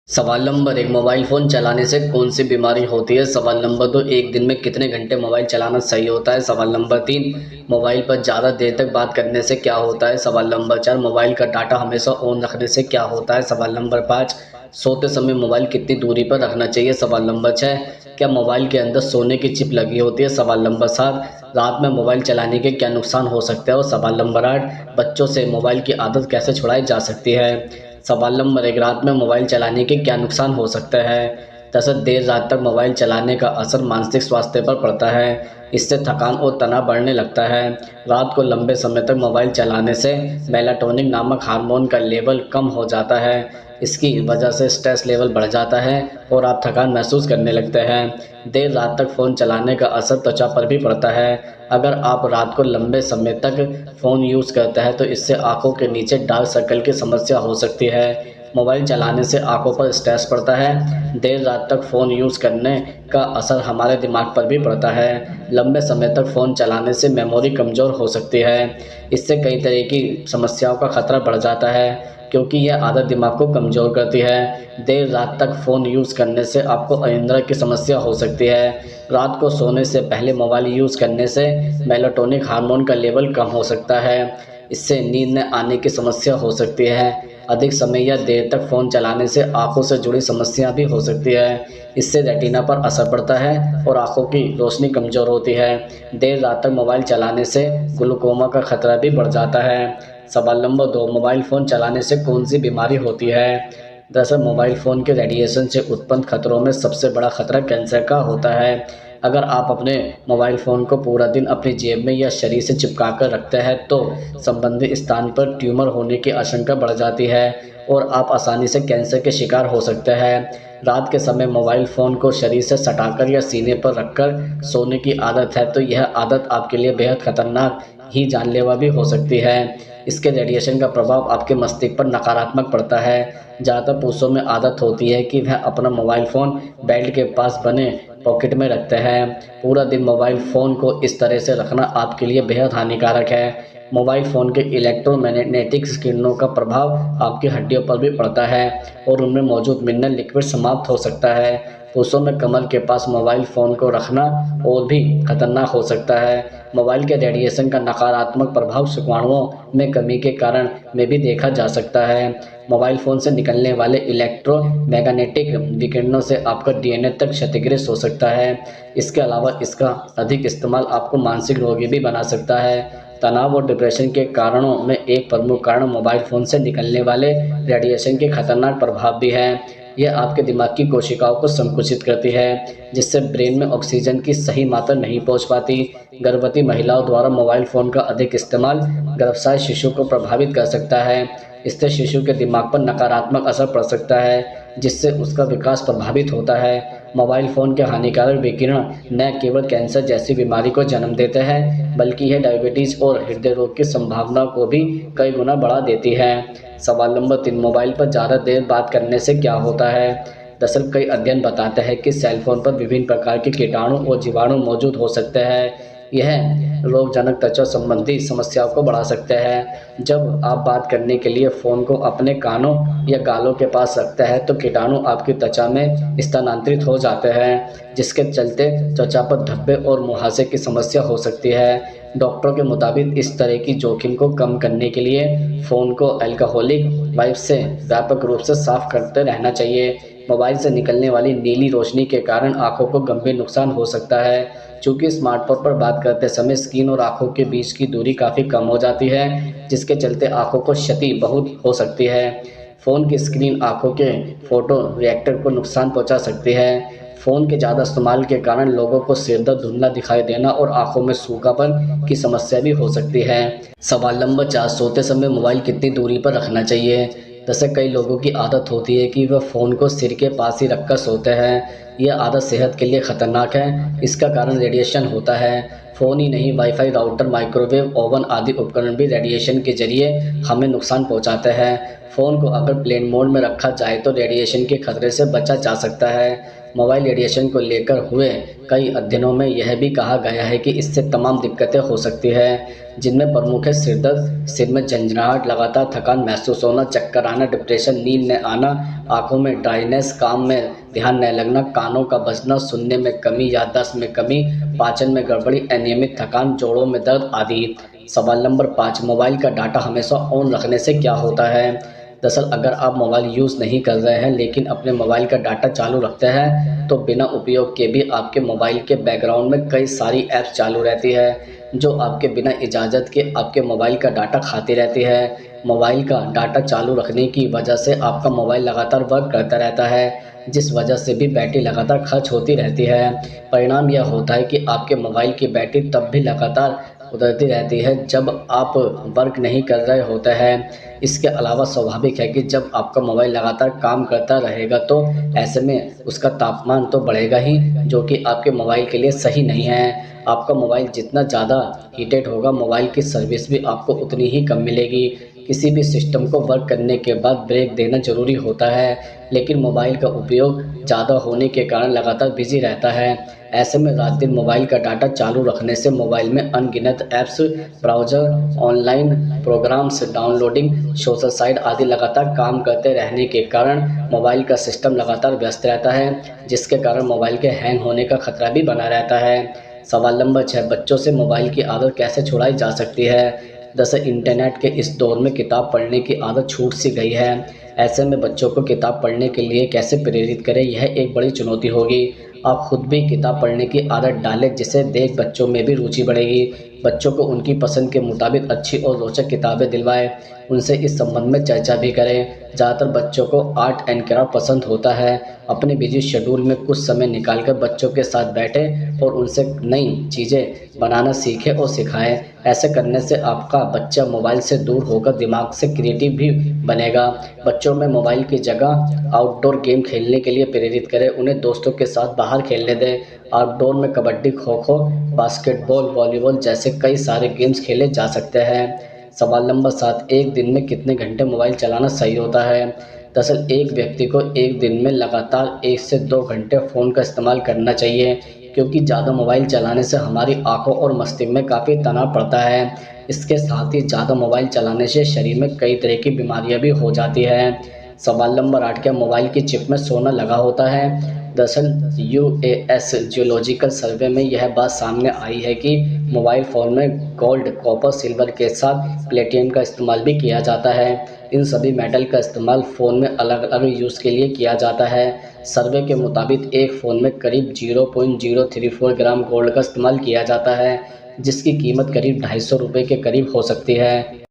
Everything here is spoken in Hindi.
सवाल नंबर 1 मोबाइल फ़ोन चलाने से कौन-सी बीमारी होती है? सवाल नंबर 2 एक दिन में कितने घंटे मोबाइल चलाना सही होता है? सवाल नंबर 3 मोबाइल पर ज़्यादा देर तक बात करने से क्या होता है? सवाल नंबर 4 मोबाइल का डाटा हमेशा ऑन रखने से क्या होता है? सवाल नंबर 5 सोते समय मोबाइल कितनी दूरी पर रखना चाहिए? सवाल नंबर 6 क्या मोबाइल के अंदर सोने की चिप लगी होती है? सवाल नंबर 7 रात में मोबाइल चलाने के क्या नुकसान हो सकते हैं? और सवाल नंबर 8 बच्चों से मोबाइल की आदत कैसे छुड़ाई जा सकती है? सवाल नंबर 1 रात में मोबाइल चलाने के क्या नुकसान हो सकते हैं? दरअसल देर रात तक मोबाइल चलाने का असर मानसिक स्वास्थ्य पर पड़ता है। इससे थकान और तनाव बढ़ने लगता है। रात को लंबे समय तक मोबाइल चलाने से मेलाटोनिन नामक हार्मोन का लेवल कम हो जाता है। इसकी वजह से स्ट्रेस लेवल बढ़ जाता है और आप थकान महसूस करने लगते हैं। देर रात तक फ़ोन चलाने का असर त्वचा पर भी पड़ता है। अगर आप रात को लंबे समय तक फ़ोन यूज़ करते हैं तो इससे आँखों के नीचे डार्क सर्कल की समस्या हो सकती है। मोबाइल चलाने से आँखों पर स्ट्रेस पड़ता है। देर रात तक फ़ोन यूज़ करने का असर हमारे दिमाग पर भी पड़ता है। लंबे समय तक फ़ोन चलाने से मेमोरी कमज़ोर हो सकती है। इससे कई तरह की समस्याओं का खतरा बढ़ जाता है क्योंकि यह आदत दिमाग को कमज़ोर करती है। देर रात तक फ़ोन यूज़ करने से आपको अनिद्रा की समस्या हो सकती है। रात को सोने से पहले मोबाइल यूज़ करने से मेलाटोनिक हार्मोन का लेवल कम हो सकता है। इससे नींद न आने की समस्या हो सकती है। अधिक समय या देर तक फ़ोन चलाने से आँखों से जुड़ी समस्या भी हो सकती है। इससे रेटिना पर असर पड़ता है और आँखों की रोशनी कमज़ोर होती है। देर रात तक मोबाइल चलाने से ग्लूकोमा का खतरा भी बढ़ जाता है। सवाल नंबर 2 मोबाइल फ़ोन चलाने से कौन-सी बीमारी होती है? दरअसल मोबाइल फ़ोन के रेडिएशन से उत्पन्न खतरों में सबसे बड़ा खतरा कैंसर का होता है। अगर आप अपने मोबाइल फ़ोन को पूरा दिन अपनी जेब में या शरीर से चिपका कर रखते हैं तो संबंधित स्थान पर ट्यूमर होने की आशंका बढ़ जाती है और आप आसानी से कैंसर के शिकार हो सकते हैं। रात के समय मोबाइल फ़ोन को शरीर से सटाकर या सीने पर रखकर सोने की आदत है तो यह आदत आपके लिए बेहद खतरनाक ही जानलेवा भी हो सकती है। इसके रेडिएशन का प्रभाव आपके मस्तिष्क पर नकारात्मक पड़ता है। ज़्यादातर पुरुषों में आदत होती है कि वह अपना मोबाइल फ़ोन बेल्ट के पास बने पॉकेट में रखते हैं। पूरा दिन मोबाइल फ़ोन को इस तरह से रखना आपके लिए बेहद हानिकारक है। मोबाइल फ़ोन के इलेक्ट्रोमैग्नेटिक किरणों का प्रभाव आपकी हड्डियों पर भी पड़ता है और उनमें मौजूद मिनरल लिक्विड समाप्त हो सकता है। पुरुषों में कमर के पास मोबाइल फ़ोन को रखना और भी खतरनाक हो सकता है। मोबाइल के रेडिएशन का नकारात्मक प्रभाव शुक्राणुओं में कमी के कारण में भी देखा जा सकता है। मोबाइल फ़ोन से निकलने वाले इलेक्ट्रोमैग्नेटिक विकिरणों से आपका डीएनए तक क्षतिग्रस्त हो सकता है। इसके अलावा इसका अधिक इस्तेमाल आपको मानसिक रोगी भी बना सकता है। तनाव और डिप्रेशन के कारणों में एक प्रमुख कारण मोबाइल फ़ोन से निकलने वाले रेडिएशन के खतरनाक प्रभाव भी है। यह आपके दिमाग की कोशिकाओं को संकुचित करती है जिससे ब्रेन में ऑक्सीजन की सही मात्रा नहीं पहुंच पाती। गर्भवती महिलाओं द्वारा मोबाइल फ़ोन का अधिक इस्तेमाल गर्भाशय शिशु को प्रभावित कर सकता है। इससे शिशु के दिमाग पर नकारात्मक असर पड़ सकता है जिससे उसका विकास प्रभावित होता है। मोबाइल फ़ोन के हानिकारक विकिरण न केवल कैंसर जैसी बीमारी को जन्म देते हैं बल्कि यह डायबिटीज़ और हृदय रोग की संभावना को भी कई गुना बढ़ा देती है। सवाल नंबर 3 मोबाइल पर ज़्यादा देर बात करने से क्या होता है? दरअसल कई अध्ययन बताते हैं कि सेल फोन पर विभिन्न प्रकार के कीटाणु और जीवाणु मौजूद हो सकते हैं। यह रोगजनक त्वचा संबंधी समस्याओं को बढ़ा सकते हैं। जब आप बात करने के लिए फ़ोन को अपने कानों या गालों के पास रखते हैं तो कीटाणु आपकी त्वचा में स्थानांतरित हो जाते हैं जिसके चलते त्वचा पर धब्बे और मुहासे की समस्या हो सकती है। डॉक्टरों के मुताबिक इस तरह की जोखिम को कम करने के लिए फ़ोन को अल्कोहलिक वाइप से व्यापक रूप से साफ करते रहना चाहिए। मोबाइल से निकलने वाली नीली रोशनी के कारण आंखों को गंभीर नुकसान हो सकता है। चूँकि स्मार्टफ़ोन पर बात करते समय स्क्रीन और आंखों के बीच की दूरी काफ़ी कम हो जाती है, जिसके चलते आंखों को क्षति बहुत हो सकती है। फ़ोन की स्क्रीन आंखों के फोटो रिएक्टर को नुकसान पहुंचा सकती है। फ़ोन के ज़्यादा इस्तेमाल के कारण लोगों को सिर दर्द, धुंधला दिखाई देना और आंखों में सूखापन की समस्या भी हो सकती है। सवाल नंबर 4 सोते समय मोबाइल कितनी दूरी पर रखना चाहिए? जैसे कई लोगों की आदत होती है कि वह फ़ोन को सिर के पास ही रखकर सोते हैं। यह आदत सेहत के लिए खतरनाक है। इसका कारण रेडिएशन होता है। फ़ोन ही नहीं वाईफ़ाई, राउटर, माइक्रोवेव, ओवन आदि उपकरण भी रेडिएशन के ज़रिए हमें नुकसान पहुंचाते हैं। फ़ोन को अगर प्लेन मोड में रखा जाए तो रेडिएशन के खतरे से बचा जा सकता है। मोबाइल रेडिएशन को लेकर हुए कई अध्ययनों में यह भी कहा गया है कि इससे तमाम दिक्कतें हो सकती है, जिनमें प्रमुख है सिर दर्द, सिर में झंझनाहट, लगातार थकान महसूस होना, चक्कर आना, डिप्रेशन, नींद न आना, आंखों में ड्राइनेस, काम में ध्यान न लगना, कानों का बजना, सुनने में कमी, याददाश्त में कमी, पाचन में गड़बड़ी, अनियमित थकान, जोड़ों में दर्द आदि। सवाल नंबर 5, मोबाइल का डाटा हमेशा ऑन रखने से क्या होता है? दरअसल अगर आप मोबाइल यूज़ नहीं कर रहे हैं लेकिन अपने मोबाइल का डाटा चालू रखते हैं तो बिना उपयोग के भी आपके मोबाइल के बैकग्राउंड में कई सारी ऐप्स चालू रहती है जो आपके बिना इजाज़त के आपके मोबाइल का डाटा खाती रहती है। मोबाइल का डाटा चालू रखने की वजह से आपका मोबाइल लगातार वर्क करता रहता है, जिस वजह से भी बैटरी लगातार खर्च होती रहती है। परिणाम यह होता है कि आपके मोबाइल की बैटरी तब भी लगातार उतरती रहती है जब आप वर्क नहीं कर रहे होते हैं। इसके अलावा स्वाभाविक है कि जब आपका मोबाइल लगातार काम करता रहेगा तो ऐसे में उसका तापमान तो बढ़ेगा ही, जो कि आपके मोबाइल के लिए सही नहीं है। आपका मोबाइल जितना ज़्यादा हीटेड होगा, मोबाइल की सर्विस भी आपको उतनी ही कम मिलेगी। किसी भी सिस्टम को वर्क करने के बाद ब्रेक देना ज़रूरी होता है, लेकिन मोबाइल का उपयोग ज़्यादा होने के कारण लगातार बिजी रहता है। ऐसे में रात दिन मोबाइल का डाटा चालू रखने से मोबाइल में अनगिनत apps, browser, online programs, downloading, social site आदि लगातार काम करते रहने के कारण मोबाइल का सिस्टम लगातार व्यस्त रहता है, जिसके कारण मोबाइल के हैंग होने का खतरा भी बना रहता है। सवाल नंबर 6, बच्चों से मोबाइल की आदत कैसे छुड़ाई जा सकती है? दरअसल इंटरनेट के इस दौर में किताब पढ़ने की आदत छूट सी गई है। ऐसे में बच्चों को किताब पढ़ने के लिए कैसे प्रेरित करें, यह एक बड़ी चुनौती होगी। आप खुद भी किताब पढ़ने की आदत डालें, जिसे देख बच्चों में भी रुचि बढ़ेगी। बच्चों को उनकी पसंद के मुताबिक अच्छी और रोचक किताबें दिलवाएं, उनसे इस संबंध में चर्चा भी करें। ज़्यादातर बच्चों को आर्ट एंड क्राफ्ट पसंद होता है। अपने बिजी शेड्यूल में कुछ समय निकालकर बच्चों के साथ बैठें और उनसे नई चीज़ें बनाना सीखें और सिखाएं। ऐसे करने से आपका बच्चा मोबाइल से दूर होकर दिमाग से क्रिएटिव भी बनेगा। बच्चों में मोबाइल की जगह आउटडोर गेम खेलने के लिए प्रेरित करें, उन्हें दोस्तों के साथ बाहर खेलने दें। आउटडोर में कबड्डी, खो खो, बास्केटबॉल, वॉलीबॉल जैसे कई सारे गेम्स खेले जा सकते हैं। सवाल नंबर 7, एक दिन में कितने घंटे मोबाइल चलाना सही होता है? दरअसल एक व्यक्ति को एक दिन में लगातार 1 से 2 घंटे फ़ोन का इस्तेमाल करना चाहिए, क्योंकि ज़्यादा मोबाइल चलाने से हमारी आंखों और मस्तिष्क में काफ़ी तनाव पड़ता है। इसके साथ ही ज़्यादा मोबाइल चलाने से शरीर में कई तरह की बीमारियां भी हो जाती हैं। सवाल नंबर 8, क्या मोबाइल की चिप में सोना लगा होता है? दरअसल यूएस जियोलॉजिकल सर्वे में यह बात सामने आई है कि मोबाइल फ़ोन में गोल्ड, कॉपर, सिल्वर के साथ प्लेटिनम का इस्तेमाल भी किया जाता है। इन सभी मेटल का इस्तेमाल फ़ोन में अलग अलग यूज़ के लिए किया जाता है। सर्वे के मुताबिक एक फ़ोन में करीब 0.034 ग्राम गोल्ड का इस्तेमाल किया जाता है, जिसकी कीमत करीब ₹250 के करीब हो सकती है।